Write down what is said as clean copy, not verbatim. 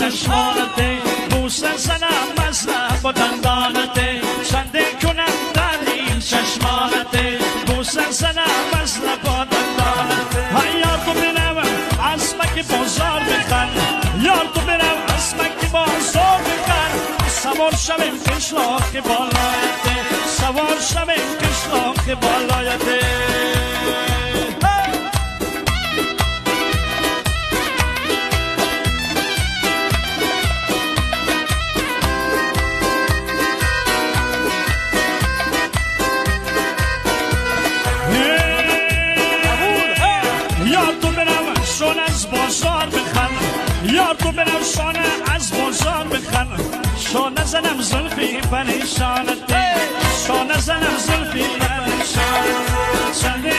چشمانته بوسه زنم از لب و دندانته چنده کنم در این چشمانته بوسه زنم از لب و دندانته یار تو بینم از مکی بازار بخن یار تو بینم از مکی بازار بخن سوار شویم کشلاک بالایته سوار شویم کشلاک بالایته یار تو برم شانه از بازار بخن شانه زنم زلفی پریشانته شانه زنم زلفی پریشانته